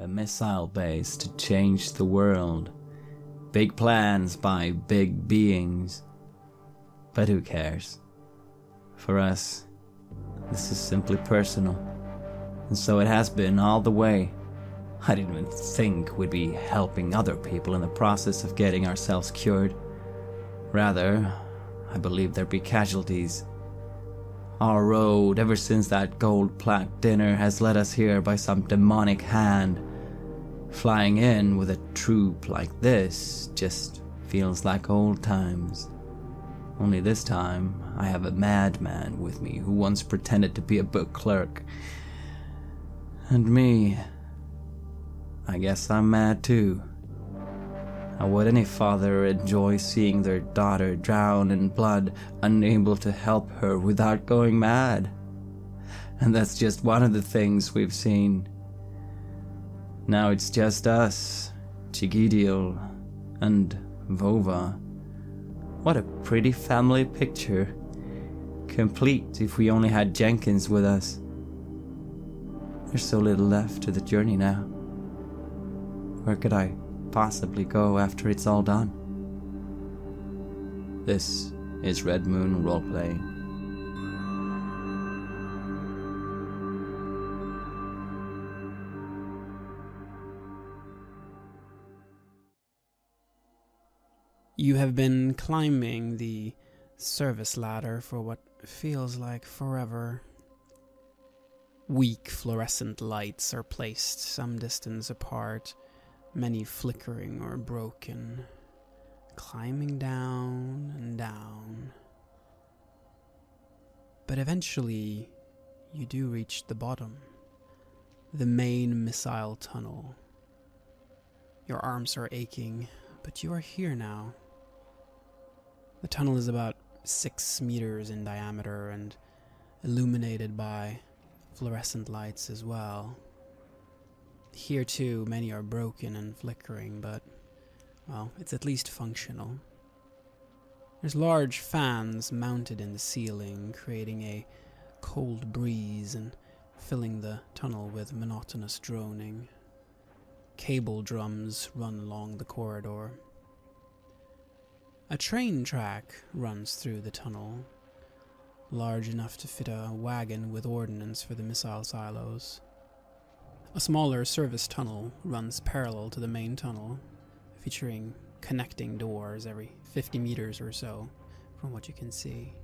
a missile base to change the world. Big plans by big beings. But who cares? For us, this is simply personal. And so it has been all the way. I didn't even think we'd be helping other people in the process of getting ourselves cured. Rather, I believe there'd be casualties. Our road, ever since that gold plaque dinner, has led us here by some demonic hand. Flying in with a troop like this just feels like old times. Only this time, I have a madman with me who once pretended to be a book clerk. And me, I guess I'm mad too. How would any father enjoy seeing their daughter drown in blood, unable to help her without going mad? And that's just one of the things we've seen. Now it's just us, Chigidil, and Vova. What a pretty family picture. Complete if we only had Jenkins with us. There's so little left to the journey now. Where could I possibly go after it's all done? This is Red Moon Roleplaying. You have been climbing the service ladder for what feels like forever. Weak fluorescent lights are placed some distance apart, many flickering or broken, climbing down and down. But eventually, you do reach the bottom, the main missile tunnel. Your arms are aching, but you are here now. The tunnel is about 6 meters in diameter and illuminated by fluorescent lights as well. Here too, many are broken and flickering, but, well, it's at least functional. There's large fans mounted in the ceiling, creating a cold breeze and filling the tunnel with monotonous droning. Cable drums run along the corridor. A train track runs through the tunnel, large enough to fit a wagon with ordnance for the missile silos. A smaller service tunnel runs parallel to the main tunnel, featuring connecting doors every 50 meters or so, from what you can see.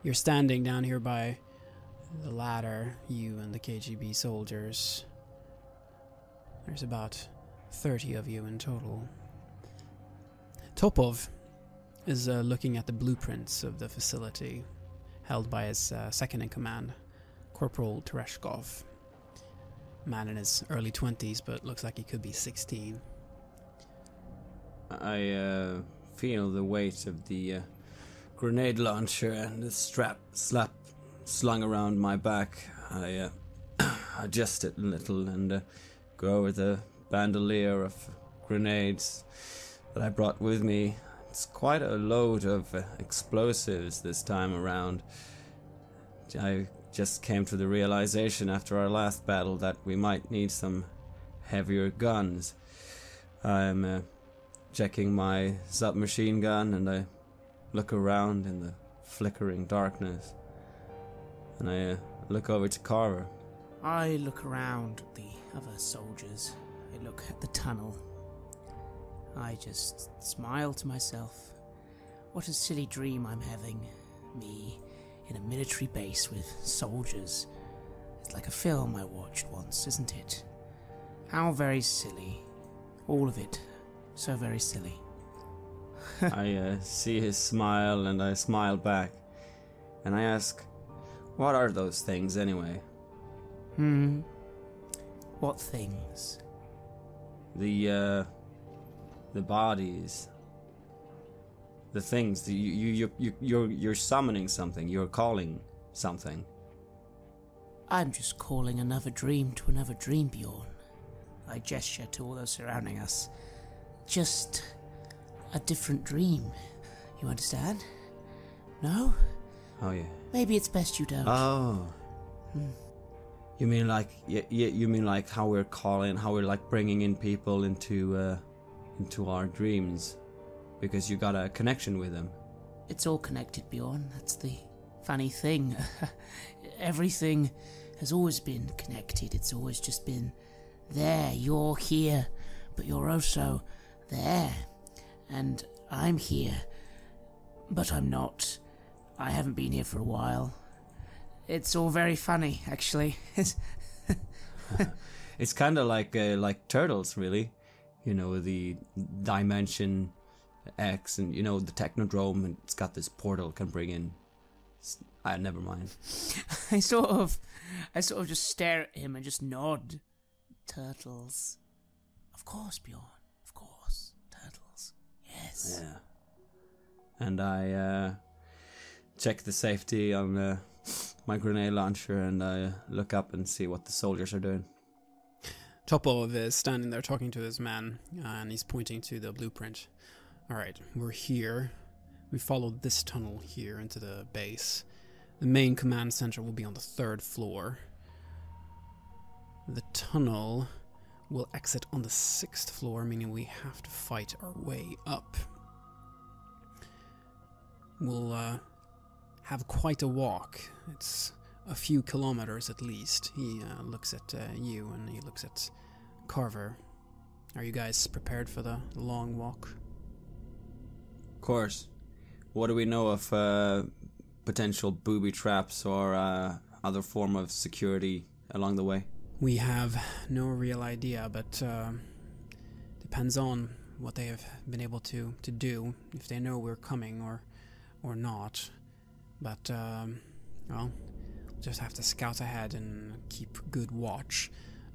You're standing down here by the ladder, you and the KGB soldiers. There's about 30 of you in total. Topov is looking at the blueprints of the facility, held by his second-in-command, Corporal Tereshkov. Man in his early 20s, but looks like he could be 16. I feel the weight of the grenade launcher and the strap slung around my back. I adjust it a little and go over the bandolier of grenades that I brought with me. It's quite a load of explosives this time around. I just came to the realization after our last battle that we might need some heavier guns. I'm checking my submachine gun and I look around in the flickering darkness. And I look over to Carver. I look around at the other soldiers. I look at the tunnel. I just smile to myself. What a silly dream I'm having. Me in a military base with soldiers. It's like a film I watched once, isn't it? How very silly. All of it. So very silly. I see his smile and I smile back. And I ask, what are those things anyway? What things? The bodies. The things. You're summoning something. You're calling something. I'm just calling another dream to another dream, Bjorn. I gesture to all those surrounding us. Just a different dream. You understand? No? Oh, yeah. Maybe it's best you don't. Oh. You mean like you mean like how we're like bringing in people into our dreams, because you got a connection with them. It's all connected, Bjorn. That's the funny thing. Everything has always been connected. It's always just been there. You're here, but you're also there. And I'm here, but I'm not. I haven't been here for a while. It's all very funny, actually. It's kind of like turtles, really. You know, the dimension X, and you know the Technodrome, and it's got this portal can bring in. Never mind. I sort of just stare at him and just nod. Turtles, of course, Bjorn. Of course, turtles. Yes. Yeah. And I check the safety on my grenade launcher, and I look up and see what the soldiers are doing. Topov is standing there talking to his man, and he's pointing to the blueprint. Alright, we're here. We followed this tunnel here into the base. The main command center will be on the 3rd floor. The tunnel will exit on the 6th floor, meaning we have to fight our way up. We'll have quite a walk. It's a few kilometers at least. He looks at you, and he looks at Carver. Are you guys prepared for the long walk? Of course. What do we know of potential booby traps or other form of security along the way? We have no real idea, but depends on what they have been able to do, if they know we're coming or not. But, well, we'll just have to scout ahead and keep good watch.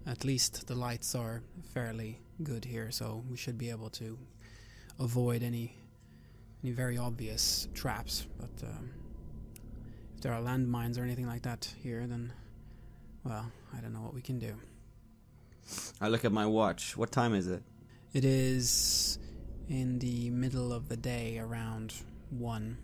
At least the lights are fairly good here, so we should be able to avoid any very obvious traps. But if there are landmines or anything like that here, then, well, I don't know what we can do. I look at my watch. What time is it? It is in the middle of the day, around 1.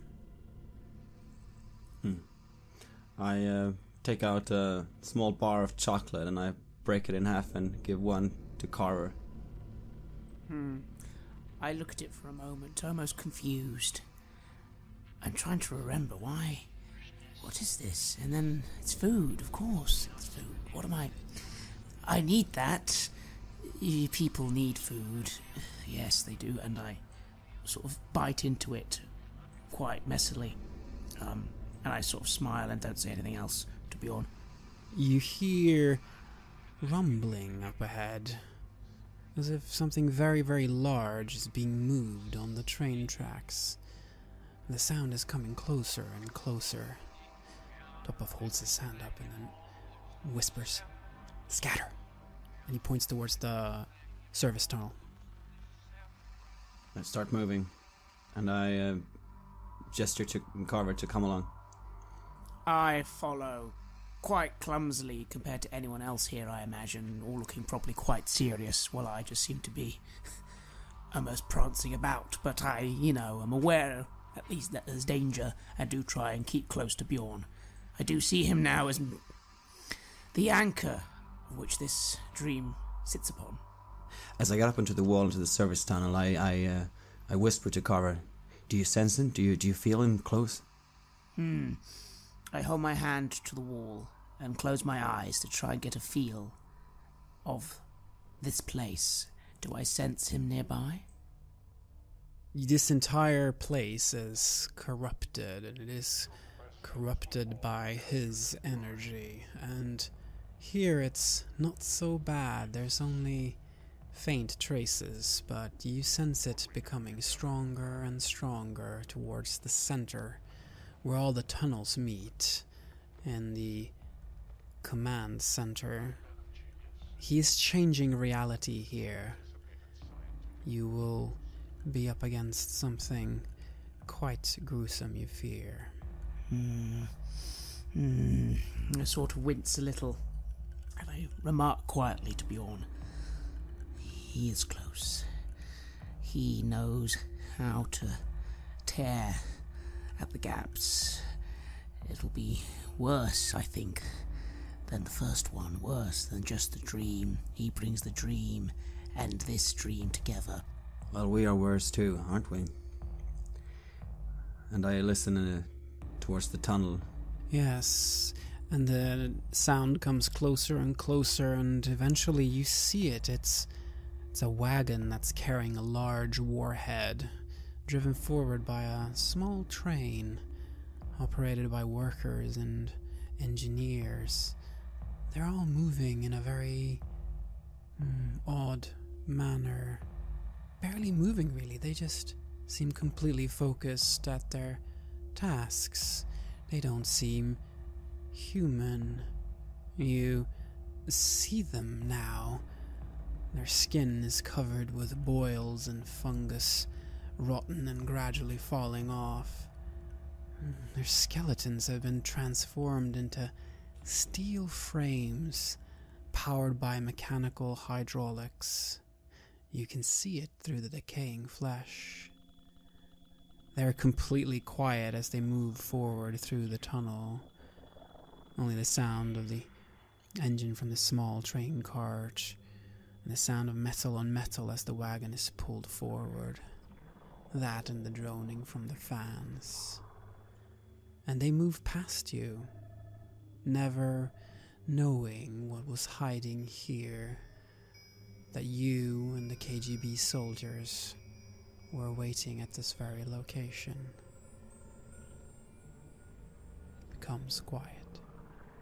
I take out a small bar of chocolate and I break it in half and give one to Carver. I look at it for a moment, almost confused. I'm trying to remember why. What is this? And then it's food, of course. It's food. What am I need that. People need food. Yes, they do. And I sort of bite into it quite messily. And I sort of smile and don't say anything else, to be honest. You hear rumbling up ahead, as if something very, very large is being moved on the train tracks. The sound is coming closer and closer. Topov holds his hand up and then whispers, "Scatter!" And he points towards the service tunnel. I start moving, and I gesture to Carver to come along. I follow quite clumsily compared to anyone else here, I imagine, all looking probably quite serious, while I just seem to be almost prancing about. But I, am aware at least that there's danger, and do try and keep close to Bjorn. I do see him now as the anchor of which this dream sits upon. As I get up into the wall into the service tunnel, I whisper to Carver, "Do you sense him? Do you feel him close?" I hold my hand to the wall and close my eyes to try and get a feel of this place. Do I sense him nearby? This entire place is corrupted, and it is corrupted by his energy. And here it's not so bad. There's only faint traces, but you sense it becoming stronger and stronger towards the center, where all the tunnels meet, in the command center. He's changing reality here. You will be up against something quite gruesome, you fear. I sort of wince a little, and I remark quietly to Bjorn, "He is close. He knows how to tear at the gaps. It'll be worse, I think, than the first one, worse than just the dream. He brings the dream and this dream together. Well, we are worse too, aren't we? And I listen towards the tunnel. Yes, and the sound comes closer and closer, and eventually you see it. It's a wagon that's carrying a large warhead, driven forward by a small train, operated by workers and engineers. They're all moving in a very odd manner. Barely moving, really. They just seem completely focused at their tasks. They don't seem human. You see them now. Their skin is covered with boils and fungus, rotten and gradually falling off. Their skeletons have been transformed into steel frames powered by mechanical hydraulics. You can see it through the decaying flesh. They're completely quiet as they move forward through the tunnel. Only the sound of the engine from the small train cart and the sound of metal on metal as the wagon is pulled forward. That and the droning from the fans. And they move past you, never knowing what was hiding here, that you and the KGB soldiers were waiting at this very location. It becomes quiet.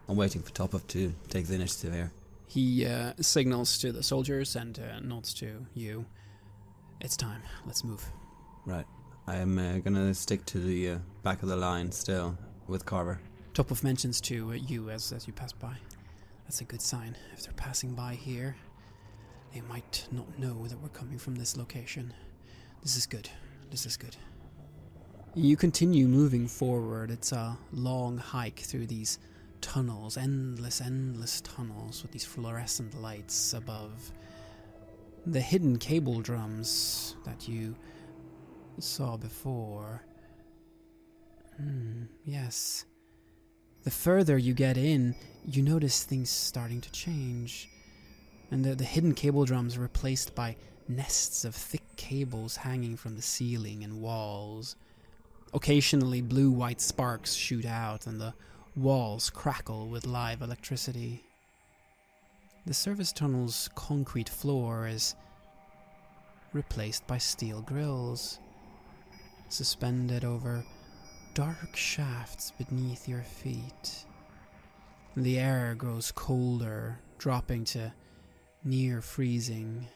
I'm waiting for Topov to take the initiative here. He signals to the soldiers and nods to you. It's time. Let's move. Right. I'm gonna stick to the back of the line still with Carver. Topov mentions to you as you pass by. That's a good sign. If they're passing by here, they might not know that we're coming from this location. This is good. This is good. You continue moving forward. It's a long hike through these tunnels, endless tunnels with these fluorescent lights above. The hidden cable drums that you saw before. Yes. The further you get in, you notice things starting to change. And the hidden cable drums are replaced by nests of thick cables hanging from the ceiling and walls. Occasionally blue-white sparks shoot out and the walls crackle with live electricity. The service tunnel's concrete floor is replaced by steel grills, suspended over dark shafts beneath your feet. The air grows colder, dropping to near freezing.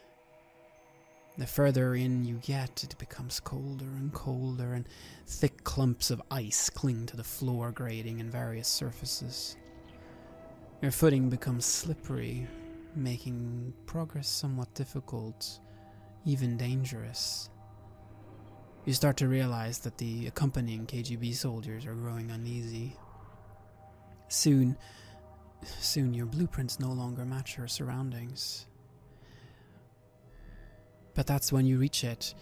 The further in you get, it becomes colder and colder, and thick clumps of ice cling to the floor grating and various surfaces. Your footing becomes slippery, making progress somewhat difficult, even dangerous. You start to realize that the accompanying KGB soldiers are growing uneasy. Soon your blueprints no longer match your surroundings. But that's when you reach it.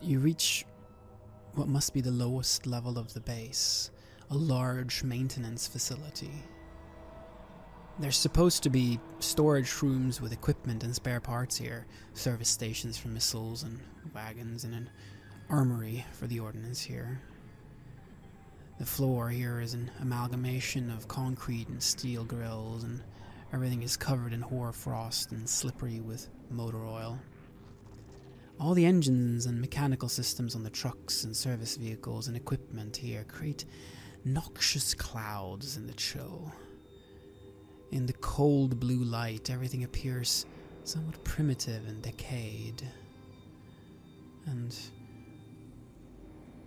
You reach what must be the lowest level of the base, a large maintenance facility. There's supposed to be storage rooms with equipment and spare parts here, service stations for missiles and wagons, and an armory for the ordnance here. The floor here is an amalgamation of concrete and steel grills, and everything is covered in hoarfrost and slippery with motor oil. All the engines and mechanical systems on the trucks and service vehicles and equipment here create noxious clouds in the chill. In the cold blue light, everything appears somewhat primitive and decayed. And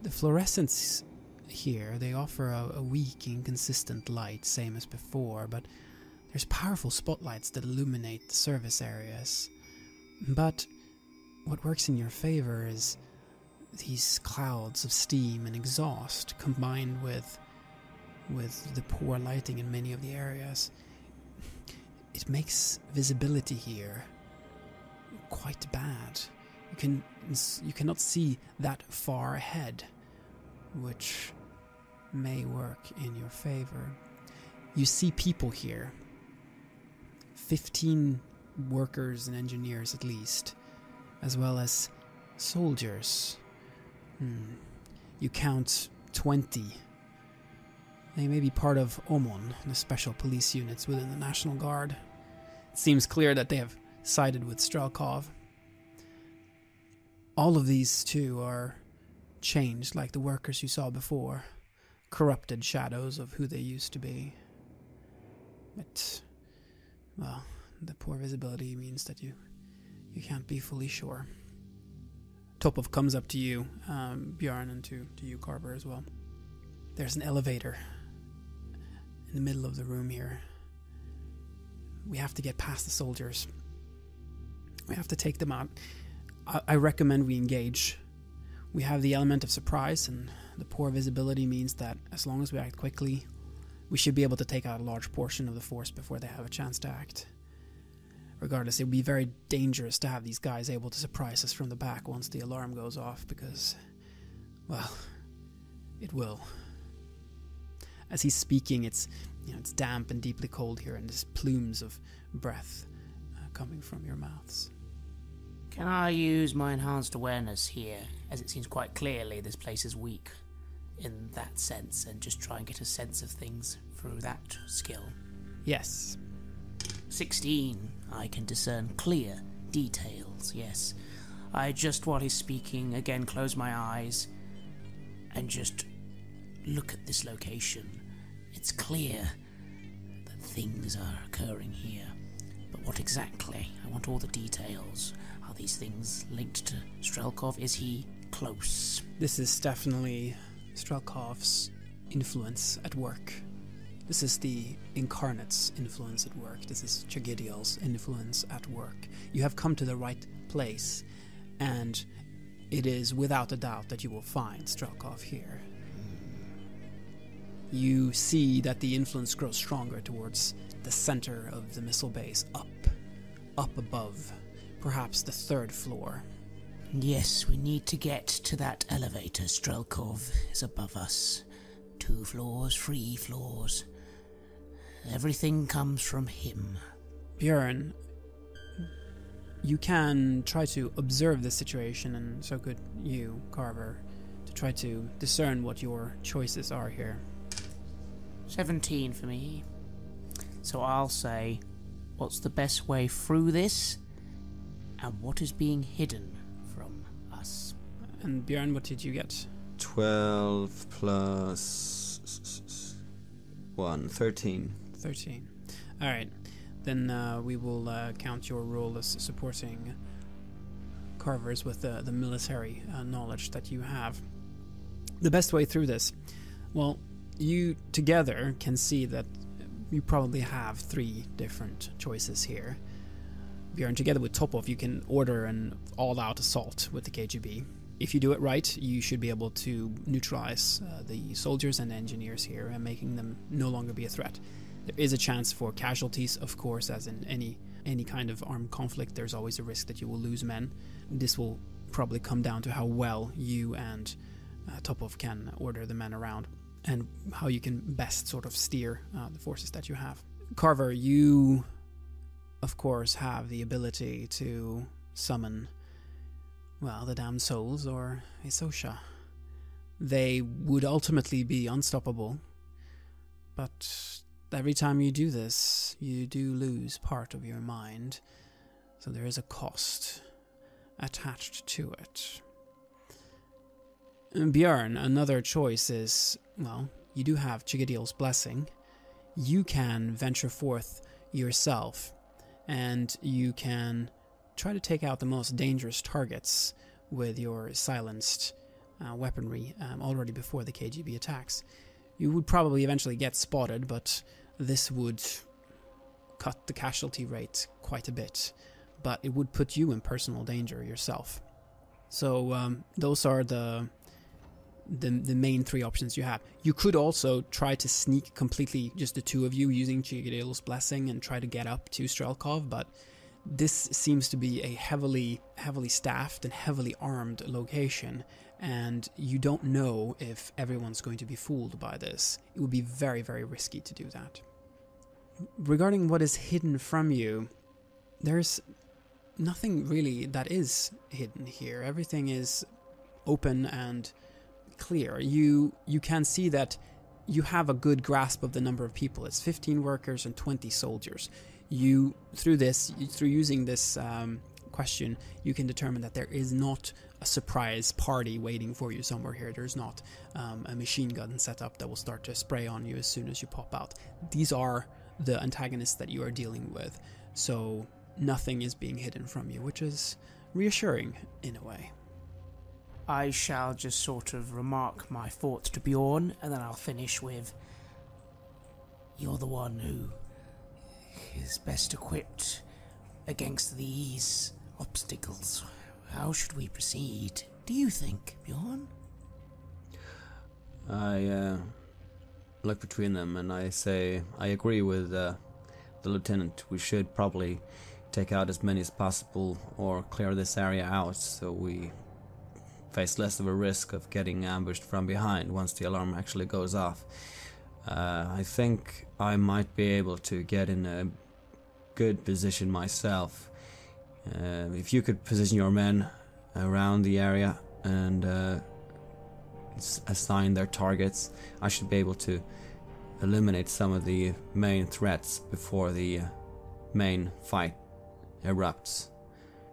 the fluorescents here, they offer a weak, inconsistent light, same as before, but there's powerful spotlights that illuminate the service areas. But what works in your favor is these clouds of steam and exhaust combined with the poor lighting in many of the areas. It makes visibility here quite bad. You cannot see that far ahead, which may work in your favor. You see people here, 15 workers and engineers at least, as well as soldiers. You count 20. They may be part of OMON, the special police units within the National Guard. It seems clear that they have sided with Strelkov. All of these too are changed like the workers you saw before, corrupted shadows of who they used to be. But, well, the poor visibility means that you can't be fully sure. Topov comes up to you, Bjorn, and to you, Carver, as well. There's an elevator in the middle of the room here. We have to get past the soldiers. We have to take them out. I recommend we engage. We have the element of surprise, and the poor visibility means that as long as we act quickly, we should be able to take out a large portion of the force before they have a chance to act. Regardless, it would be very dangerous to have these guys able to surprise us from the back once the alarm goes off, because, well, it will. As he's speaking, it's damp and deeply cold here, and there's plumes of breath coming from your mouths. Can I use my enhanced awareness here, as it seems quite clearly this place is weak in that sense, and just try and get a sense of things through that skill? Yes. 16. I can discern clear details, yes. I just, while he's speaking, again close my eyes and just look at this location. It's clear that things are occurring here. But what exactly? I want all the details. Are these things linked to Strelkov? Is he close? This is definitely Strelkov's influence at work. This is the Incarnate's influence at work. This is Chagidiel's influence at work. You have come to the right place, and it is without a doubt that you will find Strelkov here. You see that the influence grows stronger towards the center of the missile base, up above, perhaps the 3rd floor. Yes, we need to get to that elevator. Strelkov is above us. 2 floors, 3 floors. Everything comes from him. Bjorn, you can try to observe the situation, and so could you, Carver, to try to discern what your choices are here. 17 for me. So I'll say, what's the best way through this? And what is being hidden from us? And Bjorn, what did you get? 12 plus 1, 13. 13. Alright, then we will count your role as supporting Carver's with the military knowledge that you have. The best way through this? Well, you together can see that you probably have 3 different choices here. Bjorn, together with Topov, you can order an all-out assault with the KGB. If you do it right, you should be able to neutralize the soldiers and engineers here and making them no longer be a threat. There is a chance for casualties, of course, as in any kind of armed conflict. There's always a risk that you will lose men. This will probably come down to how well you and Topov can order the men around, and how you can best sort of steer the forces that you have. Carver, you, of course, have the ability to summon, well, the damned souls or a Sosha. They would ultimately be unstoppable, but every time you do this, you do lose part of your mind, so there is a cost attached to it. And Bjorn, another choice is, well, you do have Chigidiel's blessing. You can venture forth yourself, and you can try to take out the most dangerous targets with your silenced weaponry already before the KGB attacks. You would probably eventually get spotted, but this would cut the casualty rate quite a bit, but it would put you in personal danger yourself. So those are the main 3 options you have. You could also try to sneak completely, just the 2 of you, using Chigidiel's blessing and try to get up to Strelkov, but this seems to be a heavily staffed and heavily armed location, and you don't know if everyone's going to be fooled by this. It would be very, very risky to do that. regarding what is hidden from you, there's nothing really that is hidden here. Everything is open and clear. You can see that you have a good grasp of the number of people. It's 15 workers and 20 soldiers. Through using this question, you can determine that there is not a surprise party waiting for you somewhere here. There's not a machine gun set up that will start to spray on you as soon as you pop out. These are the antagonists that you are dealing with, so nothing is being hidden from you, which is reassuring in a way. I shall just sort of remark my thoughts to Bjorn, and then I'll finish with, you're the one who is best equipped against these obstacles. How should we proceed, do you think, Bjorn? I look between them and I say, I agree with the lieutenant. We should probably take out as many as possible or clear this area out so we face less of a risk of getting ambushed from behind once the alarm actually goes off. I think I might be able to get in a good position myself. If you could position your men around the area and assign their targets, I should be able to eliminate some of the main threats before the main fight erupts.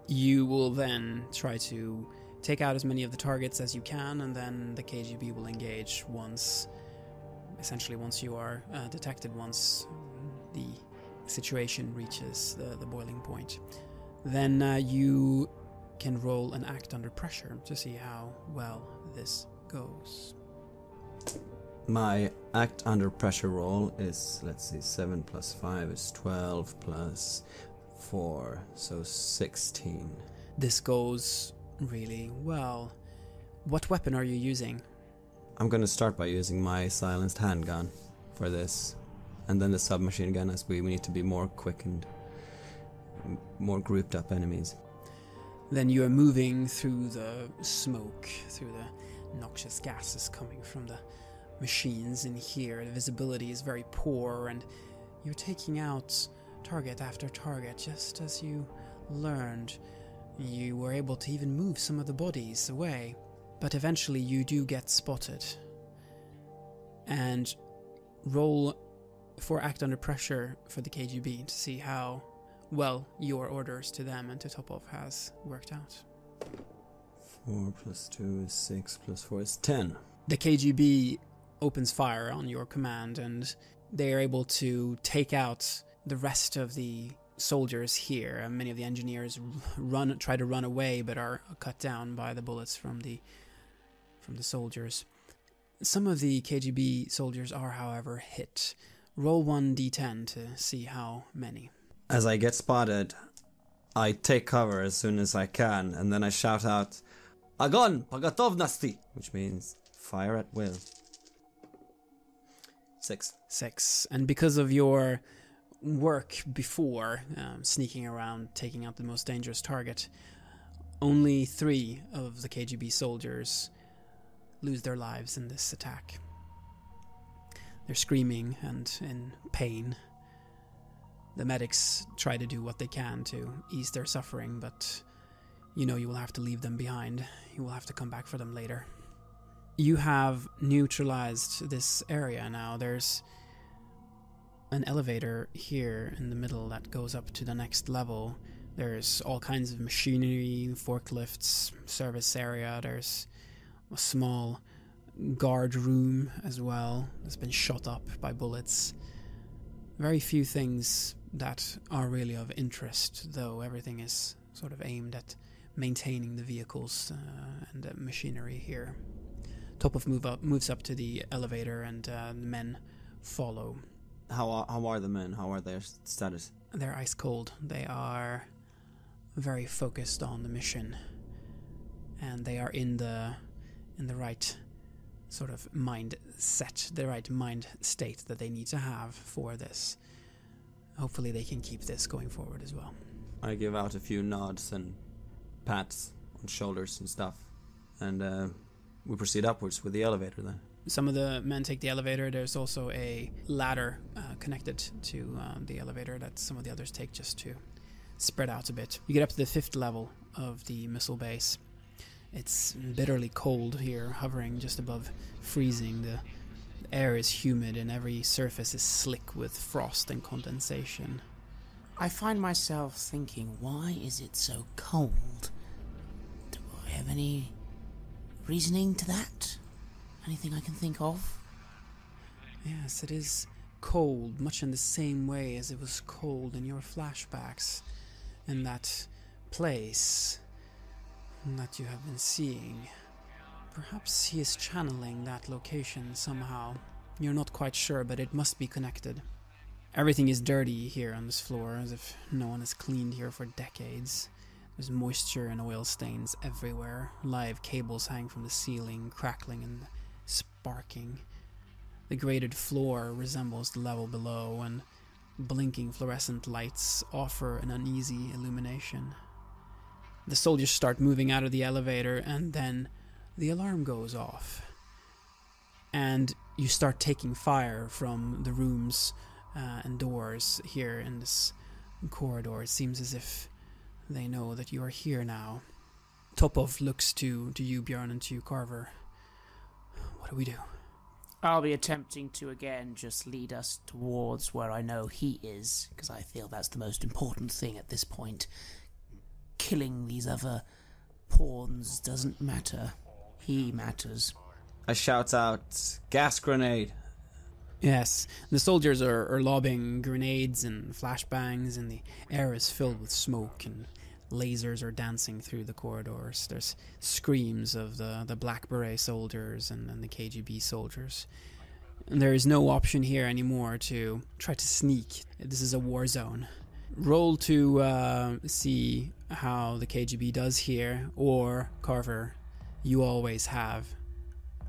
You will then try to take out as many of the targets as you can, and then the KGB will engage once you are detected, once the situation reaches the boiling point. Then you can roll an act under pressure to see how well this goes. My act under pressure roll is, let's see, 7 plus 5 is 12 plus 4, so 16. This goes really well. What weapon are you using? I'm going to start by using my silenced handgun for this, and then the submachine gun, as we need to be more quick and more grouped up enemies. Then you are moving through the smoke, through the noxious gases coming from the machines in here. The visibility is very poor, and you're taking out target after target, just as you learned. You were able to even move some of the bodies away, but eventually you do get spotted. And roll for act under pressure for the KGB to see how well your orders to them and to Topov has worked out. 4 plus 2 is 6 plus 4 is 10. The KGB opens fire on your command, and they are able to take out the rest of the soldiers here. And many of the engineers try to run away, but are cut down by the bullets from the soldiers. Some of the KGB soldiers are, however, hit. Roll 1d10 to see how many. As I get spotted, I take cover as soon as I can, and then I shout out, "Agon, pagotovnosti," which means fire at will. 6. And because of your work before, sneaking around, taking out the most dangerous target, only 3 of the KGB soldiers lose their lives in this attack. They're screaming and in pain. The medics try to do what they can to ease their suffering, but you know you will have to leave them behind. You will have to come back for them later. You have neutralized this area now. There's an elevator here in the middle that goes up to the next level. There's all kinds of machinery, forklifts, service area. There's a small guard room as well that's been shot up by bullets. Very few things that are really of interest, though everything is sort of aimed at maintaining the vehicles and the machinery here. Topov moves up to the elevator, and the men follow. How are the men? How are their status? They're ice cold. They are very focused on the mission, and they are in the right sort of mindset, the right mind state that they need to have for this. Hopefully they can keep this going forward as well. I give out a few nods and pats on shoulders and stuff, and we proceed upwards with the elevator then. Some of the men take the elevator. There's also a ladder connected to the elevator that some of the others take just to spread out a bit. You get up to the 5th level of the missile base. It's bitterly cold here, hovering just above freezing. The air is humid and every surface is slick with frost and condensation. I find myself thinking, why is it so cold? Do I have any reasoning to that? Anything I can think of? Yes, it is cold, much in the same way as it was cold in your flashbacks, in that place that you have been seeing. Perhaps he is channeling that location somehow. You're not quite sure, but it must be connected. Everything is dirty here on this floor, as if no one has cleaned here for decades. There's moisture and oil stains everywhere. Live cables hang from the ceiling, crackling and sparking. The grated floor resembles the level below, and blinking fluorescent lights offer an uneasy illumination. The soldiers start moving out of the elevator, and then the alarm goes off. And you start taking fire from the rooms and doors here in this corridor. It seems as if they know that you are here now. Topov looks to you, Bjorn, and to you, Carver. What do we do? I'll be attempting to again just lead us towards where I know he is, because I feel that's the most important thing at this point. Killing these other pawns doesn't matter. He matters. I shout out, gas grenade. Yes, the soldiers are lobbing grenades and flashbangs, and the air is filled with smoke, and lasers are dancing through the corridors. There's screams of the Black Beret soldiers and the KGB soldiers. And there is no option here anymore to try to sneak. This is a war zone. Roll to see how the KGB does here, or, Carver, you always have,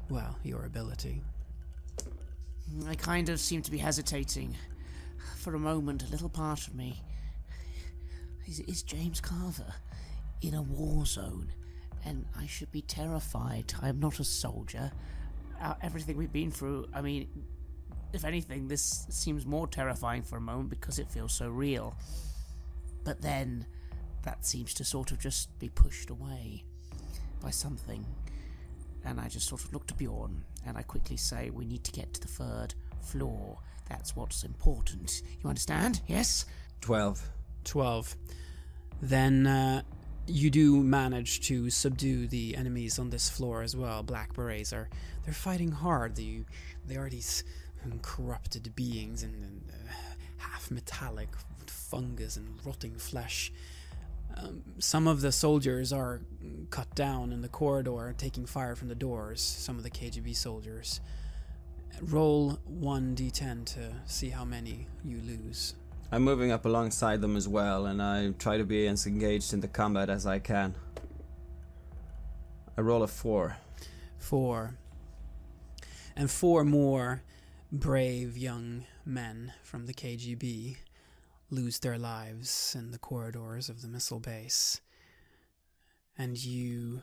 well, your ability. I kind of seem to be hesitating. For a moment, a little part of me... Is James Carver in a war zone? And I should be terrified. I am not a soldier. Everything we've been through, I mean... If anything, this seems more terrifying for a moment because it feels so real. But then, that seems to sort of just be pushed away by something. And I just sort of look to Bjorn, and I quickly say, we need to get to the 3rd floor. That's what's important. You understand? Yes? 12. Then you do manage to subdue the enemies on this floor as well. Black Berets they're fighting hard. They are these corrupted beings and half metallic with fungus and rotting flesh. Some of the soldiers are cut down in the corridor, taking fire from the doors. Some of the KGB soldiers. Roll 1d10 to see how many you lose. I'm moving up alongside them as well, and I try to be as engaged in the combat as I can. I roll a 4. 4. And 4 more brave young men from the KGB lose their lives in the corridors of the missile base. And you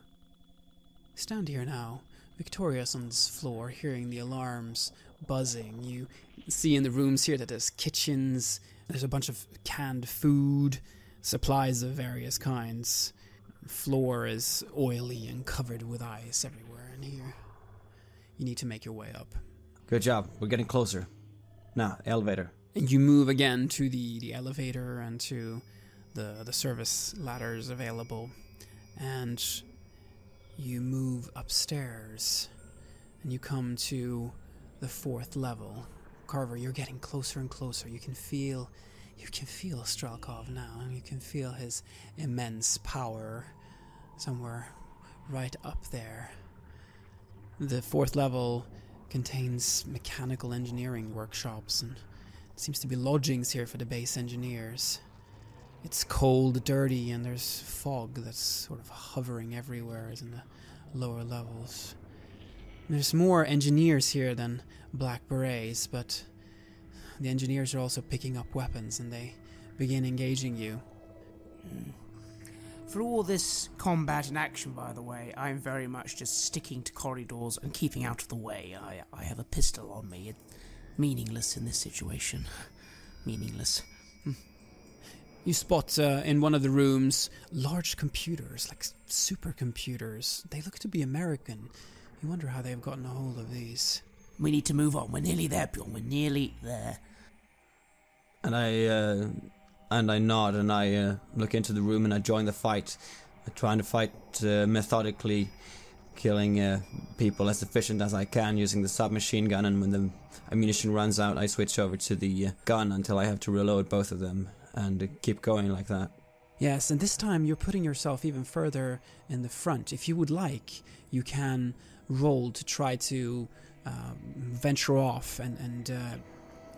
stand here now, victorious on this floor, hearing the alarms buzzing. You see in the rooms here that there's kitchens, there's a bunch of canned food, supplies of various kinds. The floor is oily and covered with ice everywhere in here. You need to make your way up. Good job. We're getting closer. Now, elevator. And you move again to the elevator and to the service ladders available. And you move upstairs. And you come to the 4th level. Carver, you're getting closer and closer. You can feel Strelkov now. And you can feel his immense power somewhere right up there. The 4th level contains mechanical engineering workshops, and seems to be lodgings here for the base engineers. It's cold, dirty, and there's fog that's sort of hovering everywhere as in the lower levels. There's more engineers here than Black Berets, but the engineers are also picking up weapons, and they begin engaging you. For all this combat and action, by the way, I'm very much just sticking to corridors and keeping out of the way. I have a pistol on me. It's meaningless in this situation. Meaningless. You spot in one of the rooms large computers, like supercomputers. They look to be American. You wonder how they've gotten a hold of these. We need to move on. We're nearly there, Bjorn. We're nearly there. And I nod and I look into the room and I join the fight. I'm trying to fight methodically, killing people as efficient as I can using the submachine gun, and when the ammunition runs out I switch over to the gun until I have to reload both of them, and keep going like that. Yes, and this time you're putting yourself even further in the front. If you would like, you can roll to try to venture off and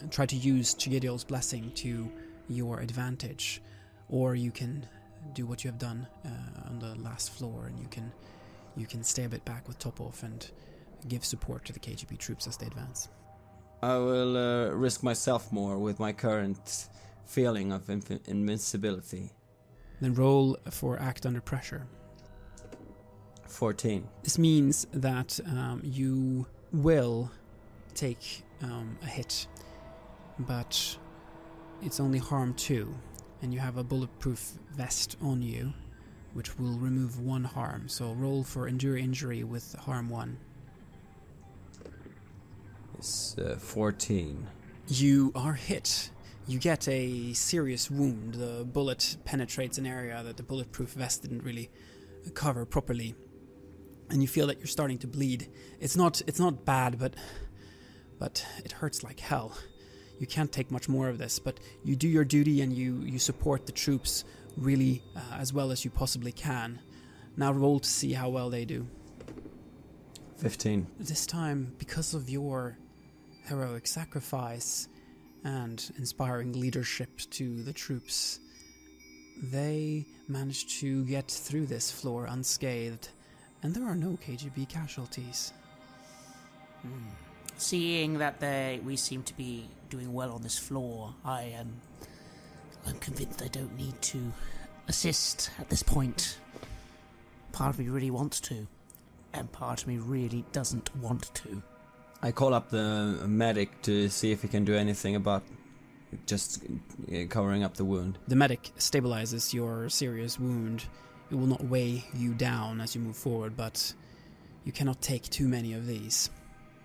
try to use Chigidil's blessing to your advantage, or you can do what you have done on the last floor, and you can stay a bit back with Topov and give support to the KGB troops as they advance. I will risk myself more with my current feeling of invincibility. Then roll for act under pressure. 14. This means that you will take a hit, but it's only harm 2, and you have a bulletproof vest on you, which will remove 1 harm. So roll for endure injury with harm 1. It's 14. You are hit. You get a serious wound. The bullet penetrates an area that the bulletproof vest didn't really cover properly, and you feel that you're starting to bleed. It's not bad, but it hurts like hell. You can't take much more of this, but you do your duty and you support the troops really as well as you possibly can. Now roll to see how well they do. 15. This time, because of your heroic sacrifice and inspiring leadership to the troops, they managed to get through this floor unscathed, and there are no KGB casualties. Seeing that we seem to be doing well on this floor, I'm convinced I don't need to assist at this point. Part of me really wants to, and part of me really doesn't want to. I call up the medic to see if he can do anything about just covering up the wound. The medic stabilizes your serious wound. It will not weigh you down as you move forward, but you cannot take too many of these.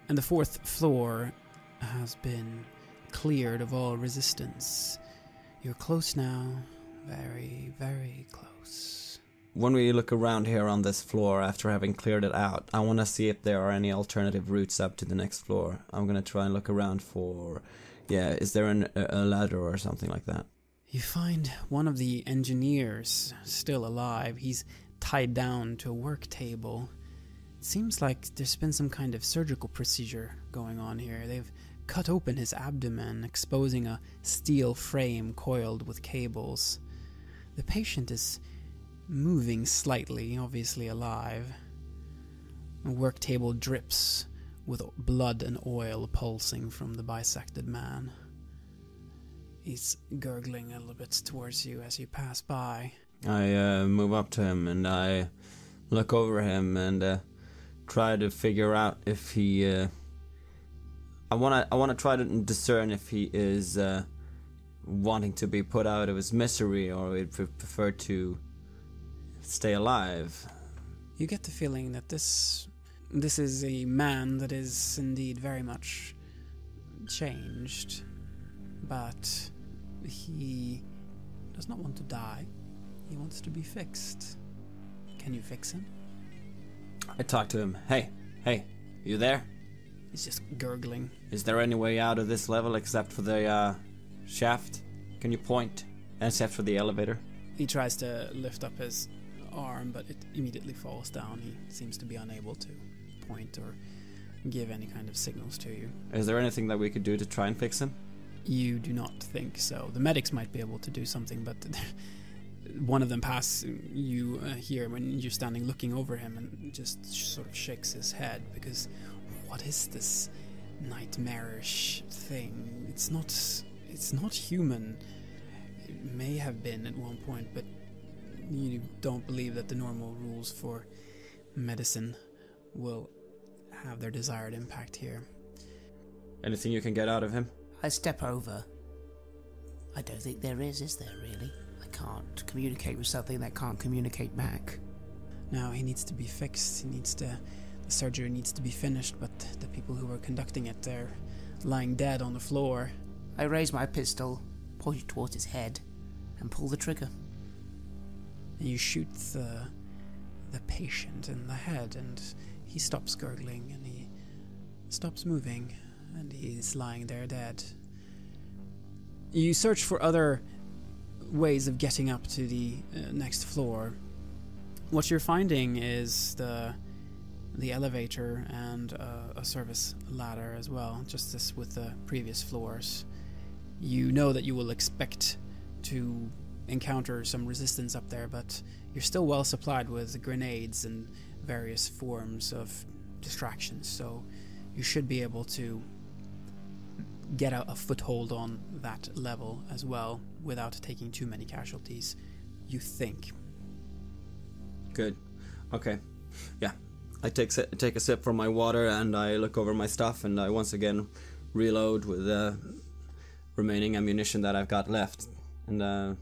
And the 4th floor has been cleared of all resistance. You're close now. Very, very close. When we look around here on this floor after having cleared it out, I want to see if there are any alternative routes up to the next floor. I'm going to try and look around for... is there a ladder or something like that? You find one of the engineers still alive. He's tied down to a work table. It seems like there's been some kind of surgical procedure going on here. They've cut open his abdomen, exposing a steel frame coiled with cables. The patient is moving slightly, obviously alive. The work table drips with blood and oil pulsing from the bisected man. He's gurgling a little bit towards you as you pass by. I move up to him and I look over him and try to figure out if he... I want to try to discern if he is wanting to be put out of his misery or would prefer to stay alive. You get the feeling that this is a man that is indeed very much changed, but he does not want to die. He wants to be fixed. Can you fix him? I talk to him. Hey, you there? He's just gurgling. Is there any way out of this level except for the shaft? Can you point? Except for the elevator? He tries to lift up his arm, but it immediately falls down. He seems to be unable to point or give any kind of signals to you. Is there anything that we could do to try and fix him? You do not think so. The medics might be able to do something, but one of them pass you here when you're standing looking over him and just sort of shakes his head because what is this nightmarish thing? It's not human. It may have been at one point, but You don't believe that the normal rules for medicine will have their desired impact here. Anything you can get out of him? I step over. I don't think there is there really? I can't communicate with something that can't communicate back. Now, he needs to be fixed. The surgery needs to be finished, but the people who are conducting it, they're lying dead on the floor. I raise my pistol, point it towards his head, and pull the trigger. And you shoot the patient in the head, and he stops gurgling, and he stops moving, and he's lying there dead. You search for other ways of getting up to the next floor. What you're finding is the elevator and a service ladder as well, just as with the previous floors. You know that you will expect to encounter some resistance up there, but you're still well supplied with grenades and various forms of distractions, so you should be able to get a foothold on that level as well without taking too many casualties, you think. Good. Okay. Yeah. I take a sip from my water, and I look over my stuff, and I once again reload with the remaining ammunition that I've got left, and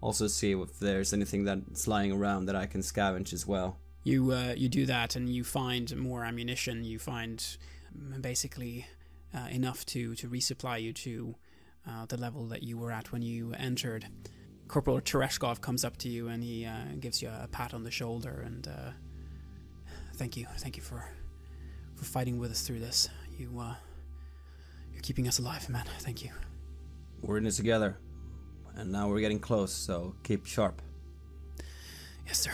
also see if there's anything that's lying around that I can scavenge as well. You do that, and you find more ammunition. You find basically enough to resupply you to the level that you were at when you entered. Corporal Tereshkov comes up to you, and he gives you a pat on the shoulder, and thank you for fighting with us through this. You're keeping us alive, man. Thank you. We're in it together, and now we're getting close, so keep sharp. Yes, sir.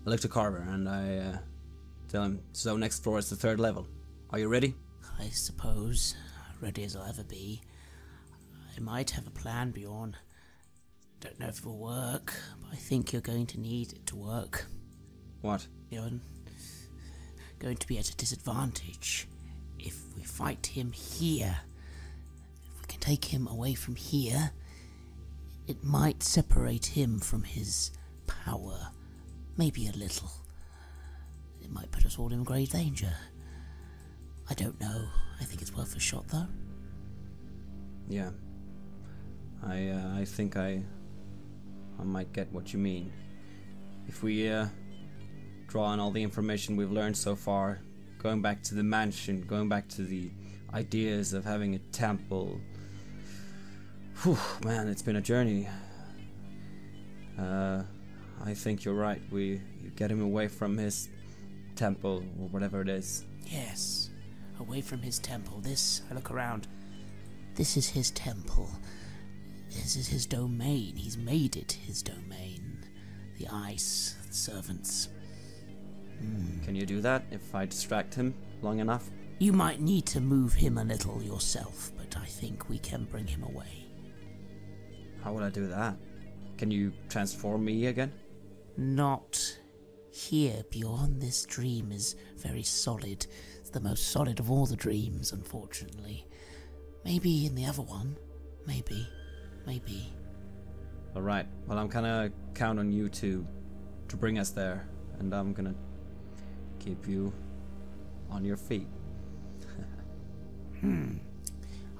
I look to Carver, and I tell him, so next floor is the 3rd level. Are you ready? I suppose, ready as I'll ever be. I might have a plan, Bjorn. Don't know if it will work, but I think you're going to need it to work. What? You're going to be at a disadvantage if we fight him here. If we can take him away from here, it might separate him from his power. Maybe a little. It might put us all in grave danger. I don't know. I think it's worth a shot, though. Yeah. I think I might get what you mean. If we draw on all the information we've learned so far, going back to the mansion, going back to the ideas of having a temple. Whew, man, it's been a journey. I think you're right. We get him away from his temple, or whatever it is. Yes, away from his temple. I look around. This is his temple. This is his domain. He's made it his domain. The ice, the servants. Can you do that if I distract him long enough? You might need to move him a little yourself, but I think we can bring him away. How would I do that? Can you transform me again? Not here, Bjorn. This dream is very solid. It's the most solid of all the dreams, unfortunately. Maybe in the other one. Maybe. Alright, well, I'm gonna count on you to bring us there, and I'm gonna keep you on your feet.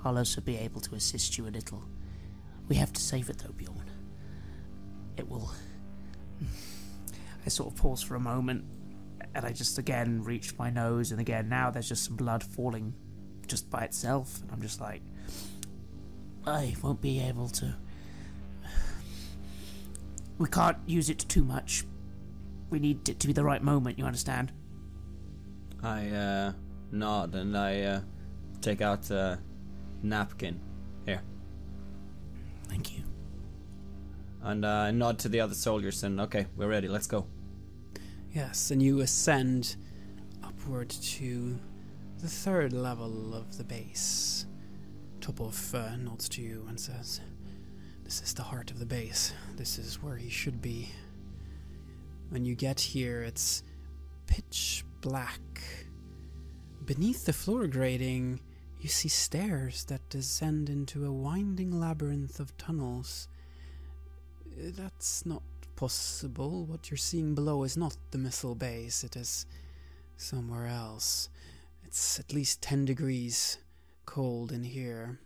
I'll also be able to assist you a little. We have to save it though, Bjorn. It will... I sort of pause for a moment, and I just again reach my nose, and again now there's just some blood falling just by itself, and I'm just like, I won't be able to... We can't use it too much. We need it to be the right moment, you understand? I nod, and I take out a napkin. Here. Thank you. And I nod to the other soldiers, and okay, we're ready, let's go. Yes, and you ascend upward to the 3rd level of the base. Topov nods to you and says, "This is the heart of the base. This is where he should be." When you get here, it's pitch black. Beneath the floor grating, you see stairs that descend into a winding labyrinth of tunnels. That's not possible what you're seeing below is not the missile base. It is somewhere else. It's at least 10 degrees cold in here.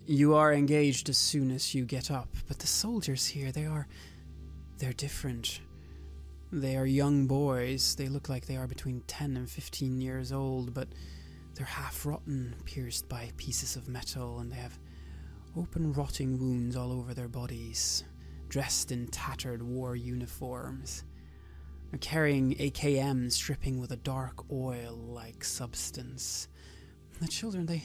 You are engaged as soon as you get up, but the soldiers here, they're different. They are young boys. They look like they are between 10 and 15 years old, but they're half rotten, pierced by pieces of metal, and they have open rotting wounds all over their bodies, dressed in tattered war uniforms. They're carrying AKMs dripping with a dark oil-like substance. The children, they...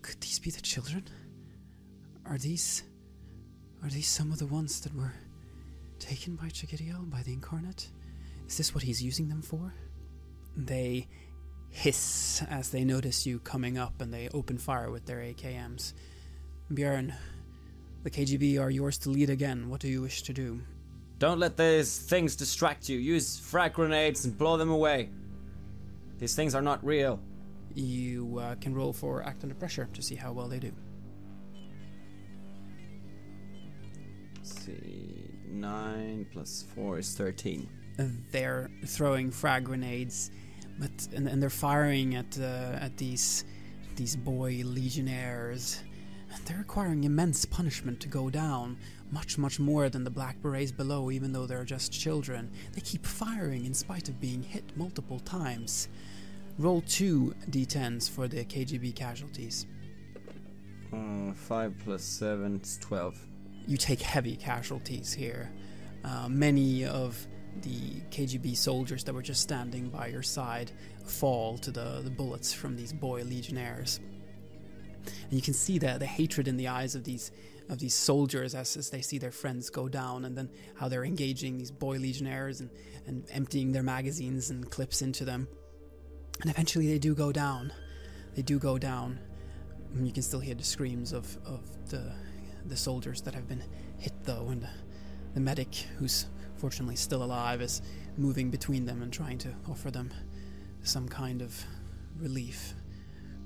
Could these be the children? Are these some of the ones that were taken by Chegiriel, by the Incarnate? Is this what he's using them for? They hiss as they notice you coming up, and they open fire with their AKMs. Björn, the KGB are yours to lead again. What do you wish to do? Don't let these things distract you. Use frag grenades and blow them away. These things are not real. You can roll for act under pressure to see how well they do. Let's see, 9 plus 4 is 13. They're throwing frag grenades, and they're firing at these boy legionnaires. They're requiring immense punishment to go down, much more than the black berets below, even though they're just children. They keep firing in spite of being hit multiple times. Roll 2 d10s for the KGB casualties. 5 plus 7 is 12. You take heavy casualties here. Many of the KGB soldiers that were just standing by your side fall to the bullets from these boy legionnaires. And you can see the hatred in the eyes of these soldiers as they see their friends go down, and then how they're engaging these boy legionnaires and emptying their magazines and clips into them. And eventually they do go down. And you can still hear the screams of the soldiers that have been hit, though, and the medic, who's fortunately still alive, is moving between them and trying to offer them some kind of relief.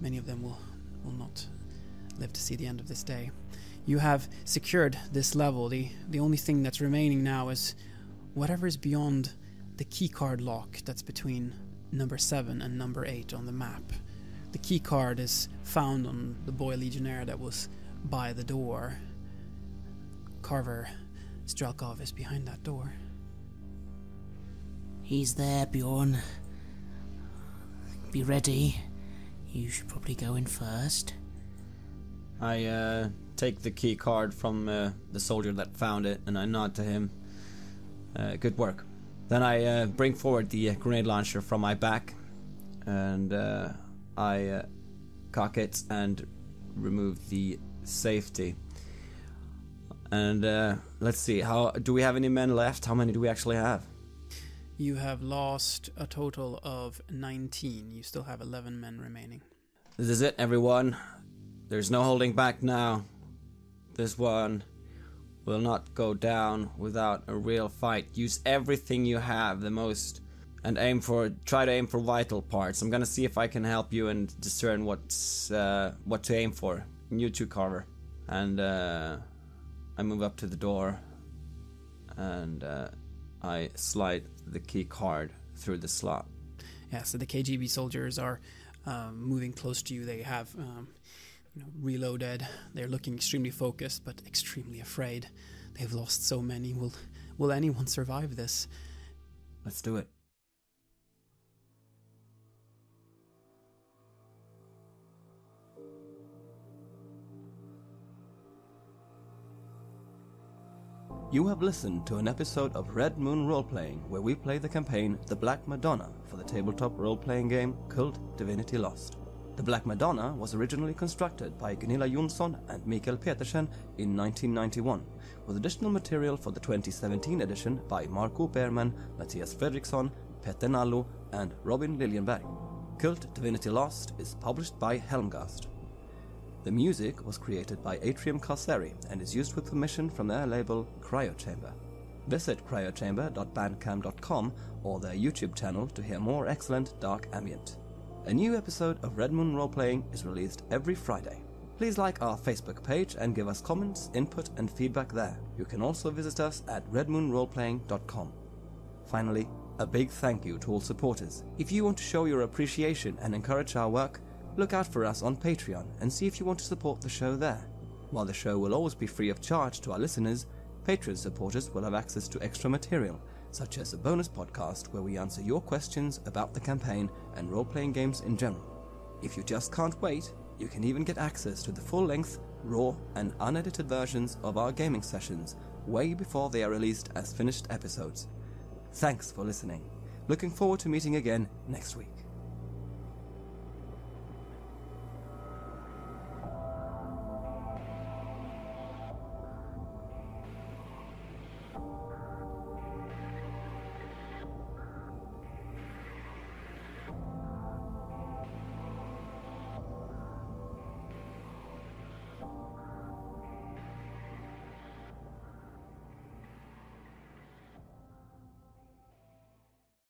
Many of them will not live to see the end of this day. You have secured this level. The only thing that's remaining now is whatever is beyond the keycard lock that's between number 7 and number 8 on the map. The keycard is found on the boy legionnaire that was by the door. Carver Strelkov is behind that door. He's there, Bjorn. Be ready. You should probably go in first. I take the key card from the soldier that found it, and I nod to him. Good work. Then I bring forward the grenade launcher from my back, and I cock it and remove the safety. And let's see, how do we have any men left? How many do we actually have? You have lost a total of 19. You still have 11 men remaining. This is it, everyone. There's no holding back now. This one will not go down without a real fight. Use everything you have, the most, and try to aim for vital parts. I'm gonna see if I can help you and discern what to aim for. You too, Carver. And I move up to the door, and I slide the key card through the slot. Yeah, so the KGB soldiers are moving close to you. They have reloaded. They're looking extremely focused, but extremely afraid. They've lost so many. Will anyone survive this? Let's do it. You have listened to an episode of Red Moon Roleplaying, where we play the campaign The Black Madonna for the tabletop role-playing game KULT Divinity Lost. The Black Madonna was originally constructed by Gunilla Jonsson and Mikael Petersen in 1991, with additional material for the 2017 edition by Marco Berman, Mattias Fredriksson, Petter Nallo, and Robin Liljenberg. KULT Divinity Lost is published by Helmgast. The music was created by Atrium Kasseri and is used with permission from their label Cryochamber. Visit cryochamber.bandcamp.com or their YouTube channel to hear more excellent dark ambient. A new episode of Red Moon Roleplaying is released every Friday. Please like our Facebook page and give us comments, input, and feedback there. You can also visit us at redmoonroleplaying.com. Finally, a big thank you to all supporters. If you want to show your appreciation and encourage our work, look out for us on Patreon and see if you want to support the show there. While the show will always be free of charge to our listeners, Patreon supporters will have access to extra material, such as a bonus podcast where we answer your questions about the campaign and role-playing games in general. If you just can't wait, you can even get access to the full-length, raw, and unedited versions of our gaming sessions way before they are released as finished episodes. Thanks for listening. Looking forward to meeting again next week.